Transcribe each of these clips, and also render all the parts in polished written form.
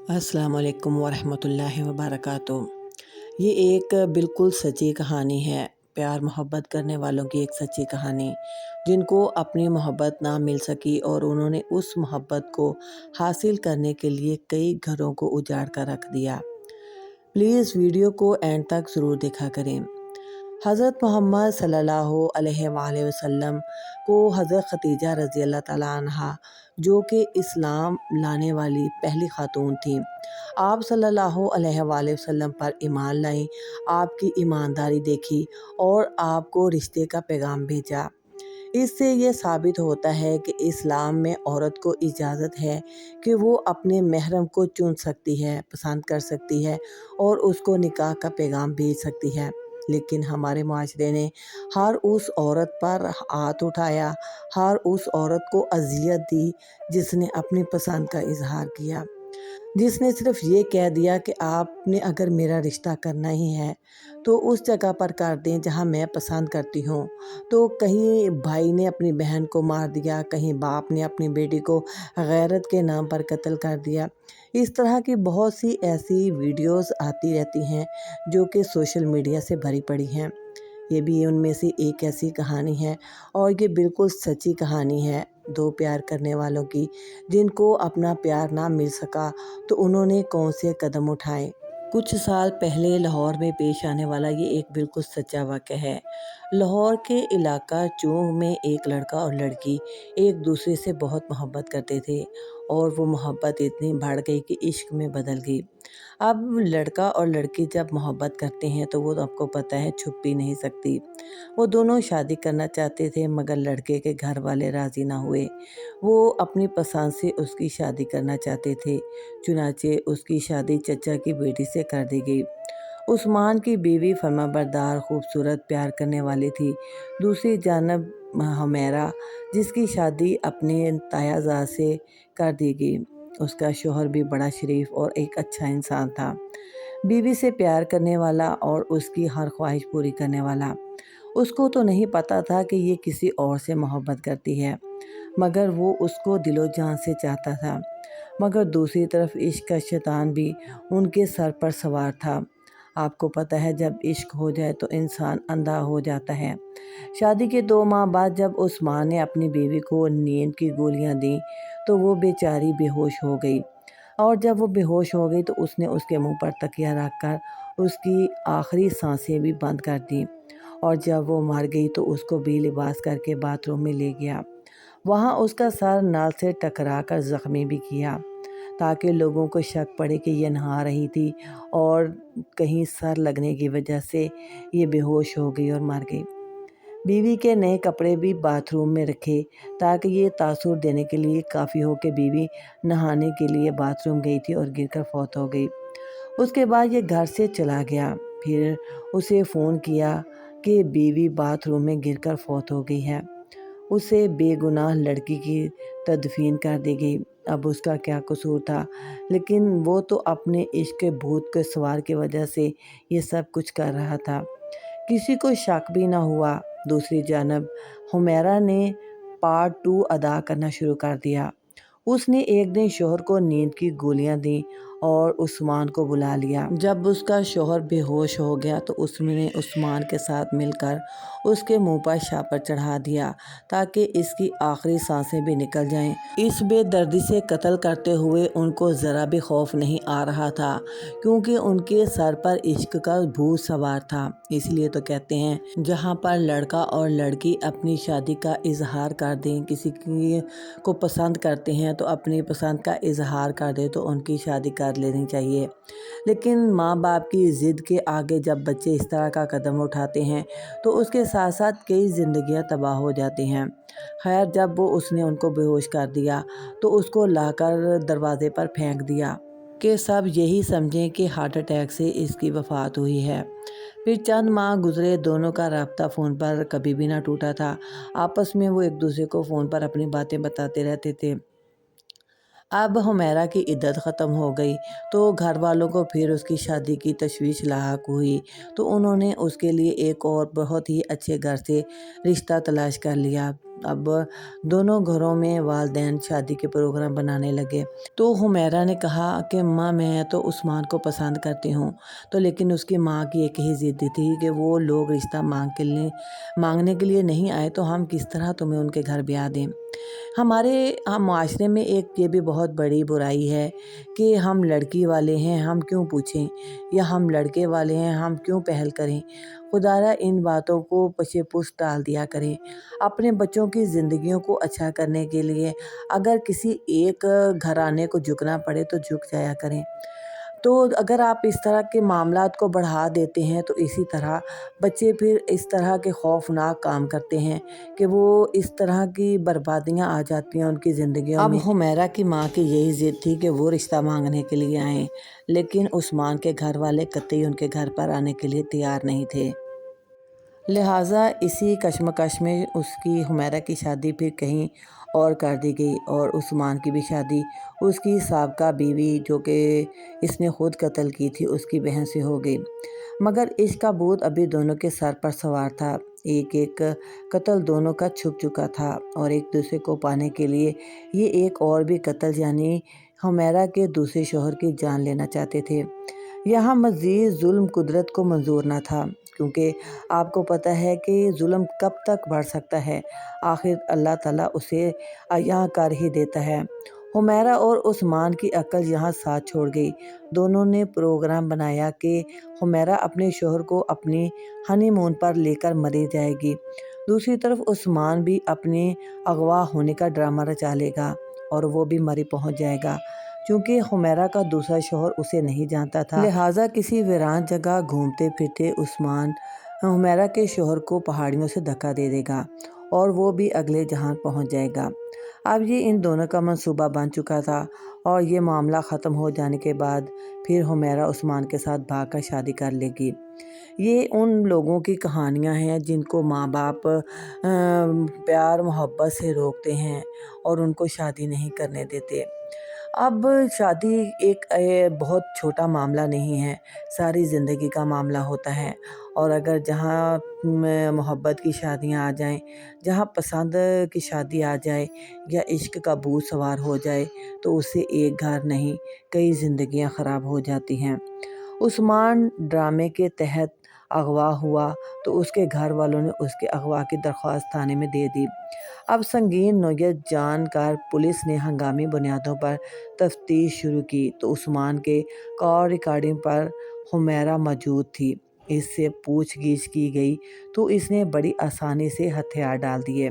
السلام علیکم ورحمۃ اللہ وبرکاتہ۔ یہ ایک بالکل سچی کہانی ہے، پیار محبت کرنے والوں کی ایک سچی کہانی، جن کو اپنی محبت نہ مل سکی اور انہوں نے اس محبت کو حاصل کرنے کے لیے کئی گھروں کو اجاڑ کر رکھ دیا۔ پلیز ویڈیو کو اینڈ تک ضرور دیکھا کریں۔ حضرت محمد صلی اللہ علیہ وآلہ وسلم کو حضرت خدیجہ رضی اللہ تعالیٰ عنہا، جو کہ اسلام لانے والی پہلی خاتون تھیں، آپ صلی اللہ علیہ وآلہ وسلم پر ایمان لائیں، آپ کی ایمانداری دیکھی اور آپ کو رشتے کا پیغام بھیجا۔ اس سے یہ ثابت ہوتا ہے کہ اسلام میں عورت کو اجازت ہے کہ وہ اپنے محرم کو چن سکتی ہے، پسند کر سکتی ہے اور اس کو نکاح کا پیغام بھیج سکتی ہے۔ لیکن ہمارے معاشرے نے ہر اس عورت پر ہاتھ اٹھایا، ہر اس عورت کو اذیت دی جس نے اپنی پسند کا اظہار کیا، جس نے صرف یہ کہہ دیا کہ آپ نے اگر میرا رشتہ کرنا ہی ہے تو اس جگہ پر کر دیں جہاں میں پسند کرتی ہوں۔ تو کہیں بھائی نے اپنی بہن کو مار دیا، کہیں باپ نے اپنی بیٹی کو غیرت کے نام پر قتل کر دیا۔ اس طرح کی بہت سی ایسی ویڈیوز آتی رہتی ہیں جو کہ سوشل میڈیا سے بھری پڑی ہیں۔ یہ بھی ان میں سے ایک ایسی کہانی ہے اور یہ بالکل سچی کہانی ہے دو پیار کرنے والوں کی، جن کو اپنا پیار نہ مل سکا تو انہوں نے کون سے قدم اٹھائے۔ کچھ سال پہلے لاہور میں پیش آنے والا یہ ایک بالکل سچا واقعہ ہے۔ لاہور کے علاقہ چونگ میں ایک لڑکا اور لڑکی ایک دوسرے سے بہت محبت کرتے تھے اور وہ محبت اتنی بڑھ گئی کہ عشق میں بدل گئی۔ اب لڑکا اور لڑکی جب محبت کرتے ہیں تو وہ آپ کو پتہ ہے چھپ بھی نہیں سکتی۔ وہ دونوں شادی کرنا چاہتے تھے مگر لڑکے کے گھر والے راضی نہ ہوئے۔ وہ اپنی پسند سے اس کی شادی کرنا چاہتے تھے، چنانچہ اس کی شادی چچا کی بیٹی سے کر دی گئی۔ عثمان کی بیوی فرما بردار، خوبصورت، پیار کرنے والی تھی۔ دوسری جانب حمیرہ، جس کی شادی اپنے تایا زاد سے کر دی گئی، اس کا شوہر بھی بڑا شریف اور ایک اچھا انسان تھا، بیوی سے پیار کرنے والا اور اس کی ہر خواہش پوری کرنے والا۔ اس کو تو نہیں پتا تھا کہ یہ کسی اور سے محبت کرتی ہے، مگر وہ اس کو دل و جان سے چاہتا تھا۔ مگر دوسری طرف عشق کا شیطان بھی ان کے سر پر سوار تھا۔ آپ کو پتہ ہے جب عشق ہو جائے تو انسان اندھا ہو جاتا ہے۔ شادی کے 2 ماہ بعد جب عثمان نے اپنی بیوی کو نیند کی گولیاں دیں تو وہ بیچاری بے ہوش ہو گئی، اور جب وہ بے ہوش ہو گئی تو اس نے اس کے منہ پر تکیہ رکھ کر اس کی آخری سانسیں بھی بند کر دیں، اور جب وہ مر گئی تو اس کو بے لباس کر کے باتھ روم میں لے گیا۔ وہاں اس کا سر نال سے ٹکرا کر زخمی بھی کیا تاکہ لوگوں کو شک پڑے کہ یہ نہا رہی تھی اور کہیں سر لگنے کی وجہ سے یہ بے ہوش ہو گئی اور مر گئی۔ بیوی کے نئے کپڑے بھی باتھ روم میں رکھے تاکہ یہ تاثر دینے کے لیے کافی ہو کہ بیوی نہانے کے لیے باتھ روم گئی تھی اور گر کر فوت ہو گئی۔ اس کے بعد یہ گھر سے چلا گیا۔ پھر اسے فون کیا کہ بیوی باتھ روم میں گر کر فوت ہو گئی ہے۔ اسے بے گناہ لڑکی کی تدفین کر دی گئی۔ اب اس کا کیا قصور تھا، لیکن وہ تو اپنے عشق کے بھوت کے سوار کی وجہ سے یہ سب کچھ کر رہا تھا۔ کسی کو شک بھی نہ ہوا۔ دوسری جانب حمیرہ نے پارٹ 2 ادا کرنا شروع کر دیا۔ اس نے ایک دن شوہر کو نیند کی گولیاں دیں اور عثمان کو بلا لیا۔ جب اس کا شوہر بے ہوش ہو گیا تو اس نے عثمان کے ساتھ مل کر اس کے منہ پر شاپر چڑھا دیا تاکہ اس کی آخری سانسیں بھی نکل جائیں۔ اس بے دردی سے قتل کرتے ہوئے ان کو ذرا بھی خوف نہیں آ رہا تھا، کیونکہ ان کے سر پر عشق کا بھوت سوار تھا۔ اس لیے تو کہتے ہیں جہاں پر لڑکا اور لڑکی اپنی شادی کا اظہار کر دیں، کسی کو پسند کرتے ہیں تو اپنی پسند کا اظہار کر دیں تو ان کی شادی کر لینی چاہیے۔ لیکن ماں باپ کی ضد کے آگے جب بچے اس طرح کا قدم اٹھاتے ہیں تو اس کے ساتھ ساتھ کئی زندگیاں تباہ ہو جاتی ہیں۔ خیر، جب اس نے ان کو بے ہوش کر دیا تو اس کو لا کر دروازے پر پھینک دیا کہ سب یہی سمجھیں کہ ہارٹ اٹیک سے اس کی وفات ہوئی ہے۔ پھر چند ماہ گزرے، دونوں کا رابطہ فون پر کبھی بھی نہ ٹوٹا تھا۔ آپس میں وہ ایک دوسرے کو فون پر اپنی باتیں بتاتے رہتے تھے۔ اب حمیرہ کی عدت ختم ہو گئی تو گھر والوں کو پھر اس کی شادی کی تشویش لاحق ہوئی، تو انہوں نے اس کے لیے ایک اور بہت ہی اچھے گھر سے رشتہ تلاش کر لیا۔ اب دونوں گھروں میں والدین شادی کے پروگرام بنانے لگے۔ تو حمیرہ نے کہا کہ ماں میں تو عثمان کو پسند کرتی ہوں، تو لیکن اس کی ماں کی ایک ہی ضد تھی کہ وہ لوگ رشتہ مانگنے کے لیے نہیں آئے تو ہم کس طرح تمہیں ان کے گھر بیاہ دیں۔ ہمارے معاشرے میں ایک یہ بھی بہت بڑی برائی ہے کہ ہم لڑکی والے ہیں ہم کیوں پوچھیں، یا ہم لڑکے والے ہیں ہم کیوں پہل کریں۔ خدا را ان باتوں کو پشے پشت ڈال دیا کریں۔ اپنے بچوں کی زندگیوں کو اچھا کرنے کے لیے اگر کسی ایک گھرانے کو جھکنا پڑے تو جھک جایا کریں۔ تو اگر آپ اس طرح کے معاملات کو بڑھا دیتے ہیں تو اسی طرح بچے پھر اس طرح کے خوفناک کام کرتے ہیں کہ وہ اس طرح کی بربادیاں آ جاتی ہیں ان کی زندگیوں میں۔ اب حمیرہ کی ماں کی یہی ضد تھی کہ وہ رشتہ مانگنے کے لیے آئیں، لیکن عثمان کے گھر والے قطعی ان کے گھر پر آنے کے لیے تیار نہیں تھے۔ لہٰذا اسی کشمکش میں اس کی حمیرہ کی شادی پھر کہیں اور کر دی گئی، اور عثمان کی بھی شادی اس کی سابقہ بیوی جو کہ اس نے خود قتل کی تھی اس کی بہن سے ہو گئی۔ مگر عشق کا بھوت ابھی دونوں کے سر پر سوار تھا۔ ایک ایک قتل دونوں کا چھپ چکا تھا اور ایک دوسرے کو پانے کے لیے یہ ایک اور بھی قتل یعنی حمیرہ کے دوسرے شوہر کی جان لینا چاہتے تھے۔ یہاں مزید ظلم قدرت کو منظور نہ تھا، کیونکہ آپ کو پتہ ہے کہ ظلم کب تک بڑھ سکتا ہے، آخر اللہ تعالیٰ اسے عیاں کر ہی دیتا ہے۔ حمیرہ اور عثمان کی عقل یہاں ساتھ چھوڑ گئی۔ دونوں نے پروگرام بنایا کہ حمیرہ اپنے شوہر کو اپنی ہنی مون پر لے کر مری جائے گی، دوسری طرف عثمان بھی اپنے اغوا ہونے کا ڈرامہ رچا لے گا اور وہ بھی مری پہنچ جائے گا۔ چونکہ حمیرہ کا دوسرا شوہر اسے نہیں جانتا تھا، لہٰذا کسی ویران جگہ گھومتے پھرتے عثمان حمیرہ کے شوہر کو پہاڑیوں سے دھکا دے دے گا اور وہ بھی اگلے جہان پہنچ جائے گا۔ اب یہ ان دونوں کا منصوبہ بن چکا تھا، اور یہ معاملہ ختم ہو جانے کے بعد پھر حمیرہ عثمان کے ساتھ بھاگ کر شادی کر لے گی۔ یہ ان لوگوں کی کہانیاں ہیں جن کو ماں باپ پیار محبت سے روکتے ہیں اور ان کو شادی نہیں کرنے دیتے۔ اب شادی ایک بہت چھوٹا معاملہ نہیں ہے، ساری زندگی کا معاملہ ہوتا ہے، اور اگر جہاں محبت کی شادیاں آ جائیں، جہاں پسند کی شادی آ جائے یا عشق کا بھوت سوار ہو جائے تو اس سے ایک گھر نہیں کئی زندگیاں خراب ہو جاتی ہیں۔ عثمان ڈرامے کے تحت اغوا ہوا تو اس کے گھر والوں نے اس کے اغوا کی درخواست تھانے میں دے دی۔ اب سنگین نوعیت جان کر پولیس نے ہنگامی بنیادوں پر تفتیش شروع کی تو عثمان کے کال ریکارڈنگ پر حمیرہ موجود تھی۔ اس سے پوچھ گچھ کی گئی تو اس نے بڑی آسانی سے ہتھیار ڈال دیے۔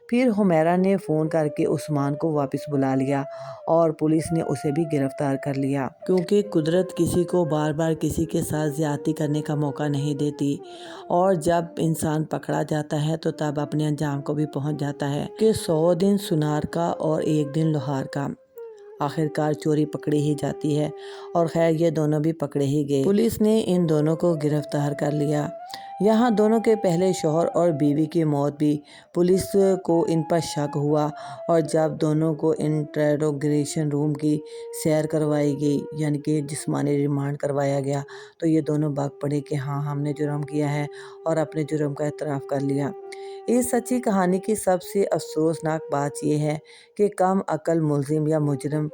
پھر حمیرہ نے فون کر کے عثمان کو واپس بلا لیا اور پولیس نے اسے بھی گرفتار کر لیا، کیونکہ قدرت کسی کو بار بار کسی کے ساتھ زیادتی کرنے کا موقع نہیں دیتی، اور جب انسان پکڑا جاتا ہے تو تب اپنے انجام کو بھی پہنچ جاتا ہے کہ 100 دن سنار کا اور 1 دن لوہار کا۔ آخرکار چوری پکڑی ہی جاتی ہے، اور خیر یہ دونوں بھی پکڑے ہی گئے۔ پولیس نے ان دونوں کو گرفتار کر لیا۔ یہاں دونوں کے پہلے شوہر اور بیوی کی موت بھی پولیس کو ان پر شک ہوا، اور جب دونوں کو انٹروگیشن روم کی سیر کروائی گئی یعنی کہ جسمانی ریمانڈ کروایا گیا تو یہ دونوں بھاگ پڑے کہ ہاں ہم نے جرم کیا ہے اور اپنے جرم کا اعتراف کر لیا۔ اس سچی کہانی کی سب سے افسوسناک بات یہ ہے کہ کم عقل ملزم یا مجرم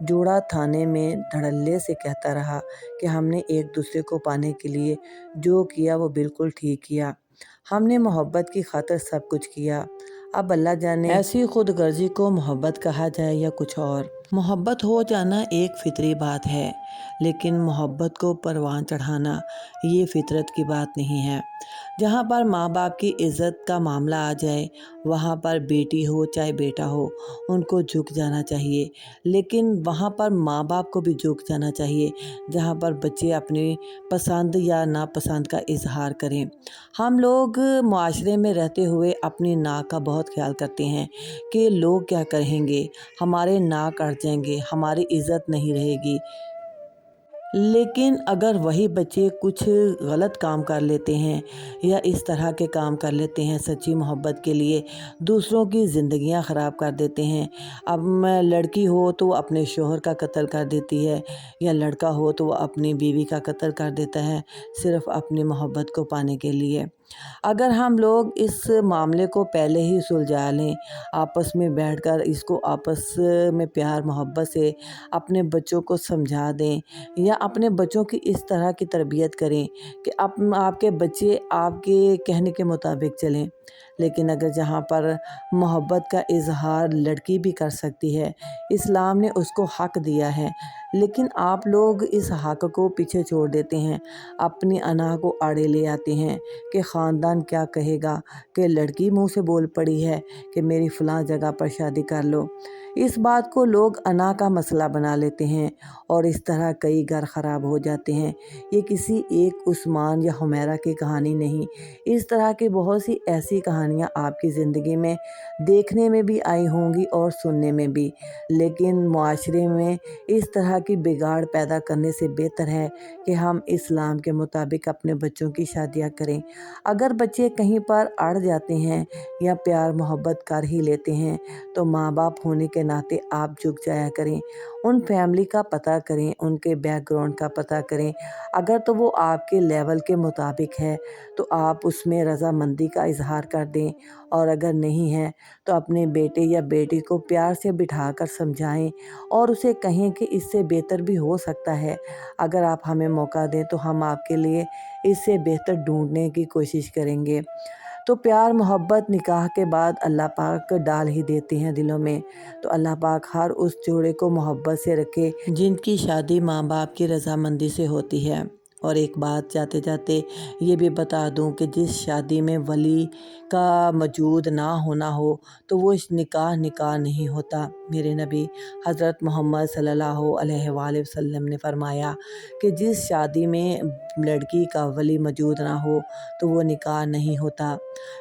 جوڑا تھانے میں دھڑلے سے کہتا رہا کہ ہم نے ایک دوسرے کو پانے کے لیے جو کیا وہ بالکل ٹھیک کیا، ہم نے محبت کی خاطر سب کچھ کیا۔ اب اللہ جانے ایسی خود غرضی کو محبت کہا جائے یا کچھ اور۔ محبت ہو جانا ایک فطری بات ہے، لیکن محبت کو پروان چڑھانا یہ فطرت کی بات نہیں ہے۔ جہاں پر ماں باپ کی عزت کا معاملہ آ جائے وہاں پر بیٹی ہو چاہے بیٹا ہو ان کو جھک جانا چاہیے، لیکن وہاں پر ماں باپ کو بھی جھک جانا چاہیے جہاں پر بچے اپنی پسند یا ناپسند کا اظہار کریں۔ ہم لوگ معاشرے میں رہتے ہوئے اپنی ناک کا بہت خیال کرتے ہیں کہ لوگ کیا کہیں گے، ہمارے ناک اڑ جائیں گے، ہماری عزت نہیں رہے گی۔ لیکن اگر وہی بچے کچھ غلط کام کر لیتے ہیں یا اس طرح کے کام کر لیتے ہیں سچی محبت کے لیے دوسروں کی زندگیاں خراب کر دیتے ہیں، اب لڑکی ہو تو وہ اپنے شوہر کا قتل کر دیتی ہے یا لڑکا ہو تو وہ اپنی بیوی کا قتل کر دیتا ہے صرف اپنی محبت کو پانے کے لیے، اگر ہم لوگ اس معاملے کو پہلے ہی سلجھا لیں، آپس میں بیٹھ کر اس کو آپس میں پیار محبت سے اپنے بچوں کو سمجھا دیں یا اپنے بچوں کی اس طرح کی تربیت کریں کہ آپ کے بچے آپ کے کہنے کے مطابق چلیں۔ لیکن اگر جہاں پر محبت کا اظہار لڑکی بھی کر سکتی ہے، اسلام نے اس کو حق دیا ہے، لیکن آپ لوگ اس حق کو پیچھے چھوڑ دیتے ہیں، اپنی انا کو آڑے لے آتے ہیں کہ خاندان کیا کہے گا، کہ لڑکی منہ سے بول پڑی ہے کہ میری فلاں جگہ پر شادی کر لو۔ اس بات کو لوگ انا کا مسئلہ بنا لیتے ہیں اور اس طرح کئی گھر خراب ہو جاتے ہیں۔ یہ کسی ایک عثمان یا حمیرہ کی کہانی نہیں، اس طرح کی بہت سی ایسی کہانیاں آپ کی زندگی میں دیکھنے میں بھی آئی ہوں گی اور سننے میں بھی، لیکن معاشرے میں اس طرح کی بگاڑ پیدا کرنے سے بہتر ہے کہ ہم اسلام کے مطابق اپنے بچوں کی شادیاں کریں۔ اگر بچے کہیں پر اڑ جاتے ہیں یا پیار محبت کر ہی لیتے ہیں تو ماں باپ ہونے کے ناطے آپ جھک جایا کریں، ان فیملی کا پتہ کریں، ان کے بیک گراؤنڈ کا پتہ کریں۔ اگر تو وہ آپ کے لیول کے مطابق ہے تو آپ اس میں رضامندی کا اظہار کر دیں، اور اگر نہیں ہے تو اپنے بیٹے یا بیٹی کو پیار سے بٹھا کر سمجھائیں اور اسے کہیں کہ اس سے بہتر بھی ہو سکتا ہے۔ اگر آپ ہمیں موقع دیں تو ہم آپ کے لیے اس سے بہتر ڈھونڈنے کی کوشش کریں گے۔ تو پیار محبت نکاح کے بعد اللہ پاک ڈال ہی دیتے ہیں دلوں میں، تو اللہ پاک ہر اس جوڑے کو محبت سے رکھے جن کی شادی ماں باپ کی رضامندی سے ہوتی ہے۔ اور ایک بات جاتے جاتے یہ بھی بتا دوں کہ جس شادی میں ولی کا موجود نہ ہونا ہو تو وہ نکاح نہیں ہوتا۔ میرے نبی حضرت محمد صلی اللہ علیہ وآلہ وسلم نے فرمایا کہ جس شادی میں لڑکی کا ولی موجود نہ ہو تو وہ نکاح نہیں ہوتا۔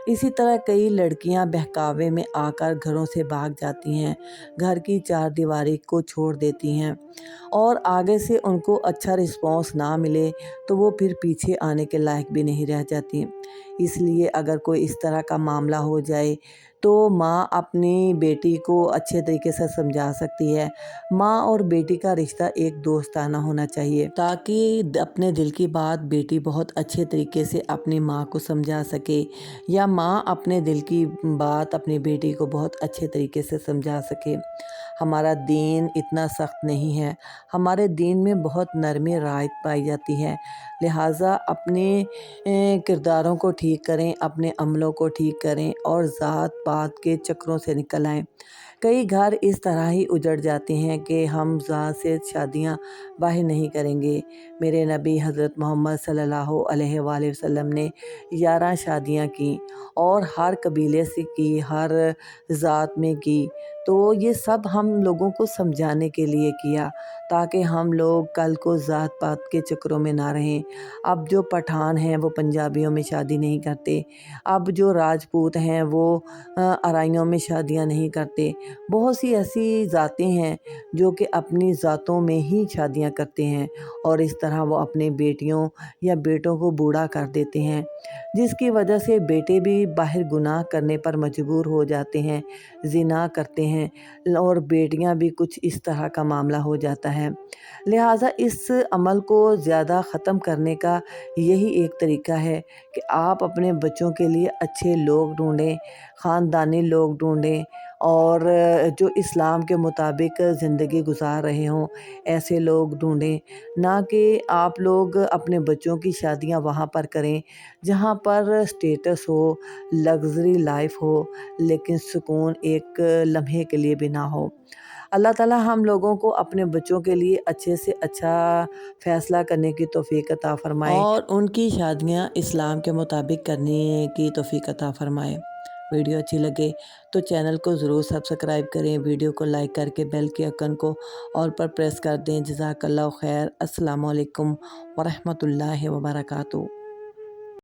اسی طرح کئی لڑکیاں بہکاوے میں آ کر گھروں سے بھاگ جاتی ہیں، گھر کی چار دیواری کو چھوڑ دیتی ہیں، اور آگے سے ان کو اچھا رسپانس نہ ملے تو وہ پھر پیچھے آنے کے لائق بھی نہیں رہ جاتی۔ اس لیے اگر کوئی اس طرح کا معاملہ ہو جائے تو ماں اپنی بیٹی کو اچھے طریقے سے سمجھا سکتی ہے۔ ماں اور بیٹی کا رشتہ ایک دوستانہ ہونا چاہیے تاکہ اپنے دل کی بات بیٹی بہت اچھے طریقے سے اپنی ماں کو سمجھا سکے، یا ماں اپنے دل کی بات اپنی بیٹی کو بہت اچھے طریقے سے سمجھا سکے۔ ہمارا دین اتنا سخت نہیں ہے، ہمارے دین میں بہت نرمی رعایت پائی جاتی ہے، لہٰذا اپنے کرداروں کو ٹھیک کریں، اپنے عملوں کو ٹھیک کریں اور ذات پات کے چکروں سے نکل آئیں۔ کئی گھر اس طرح ہی اجڑ جاتے ہیں کہ ہم ذات سے شادیاں باہر نہیں کریں گے۔ میرے نبی حضرت محمد صلی اللہ علیہ وآلہ وسلم نے 11 شادیاں کیں اور ہر قبیلے سے کی، ہر ذات میں کی، تو یہ سب ہم لوگوں کو سمجھانے کے لیے کیا تاکہ ہم لوگ کل کو ذات پات کے چکروں میں نہ رہیں۔ اب جو پٹھان ہیں وہ پنجابیوں میں شادی نہیں کرتے، اب جو راجپوت ہیں وہ ارائیوں میں شادیاں نہیں کرتے، بہت سی ایسی ذاتیں ہیں جو کہ اپنی ذاتوں میں ہی شادیاں کرتے ہیں، اور اس طرح وہ اپنے بیٹیوں یا بیٹوں کو بوڑھا کر دیتے ہیں، جس کی وجہ سے بیٹے بھی باہر گناہ کرنے پر مجبور ہو جاتے ہیں، زنا کرتے ہیں، اور بیٹیاں بھی کچھ اس طرح کا معاملہ ہو جاتا ہے۔ لہٰذا اس عمل کو زیادہ ختم کرنے کا یہی ایک طریقہ ہے کہ آپ اپنے بچوں کے لیے اچھے لوگ ڈھونڈیں، خاندانی لوگ ڈھونڈیں، اور جو اسلام کے مطابق زندگی گزار رہے ہوں ایسے لوگ ڈھونڈیں، نہ کہ آپ لوگ اپنے بچوں کی شادیاں وہاں پر کریں جہاں پر اسٹیٹس ہو، لگژری لائف ہو، لیکن سکون ایک لمحے کے لیے بھی نہ ہو۔ اللہ تعالیٰ ہم لوگوں کو اپنے بچوں کے لیے اچھے سے اچھا فیصلہ کرنے کی توفیق عطا فرمائے اور ان کی شادیاں اسلام کے مطابق کرنے کی توفیق عطا فرمائے۔ ویڈیو اچھی لگے تو چینل کو ضرور سبسکرائب کریں، ویڈیو کو لائک کر کے بیل کے آئکن کو آل پر پریس کر دیں۔ جزاک اللہ خیر۔ السلام علیکم ورحمۃ اللہ وبرکاتہ۔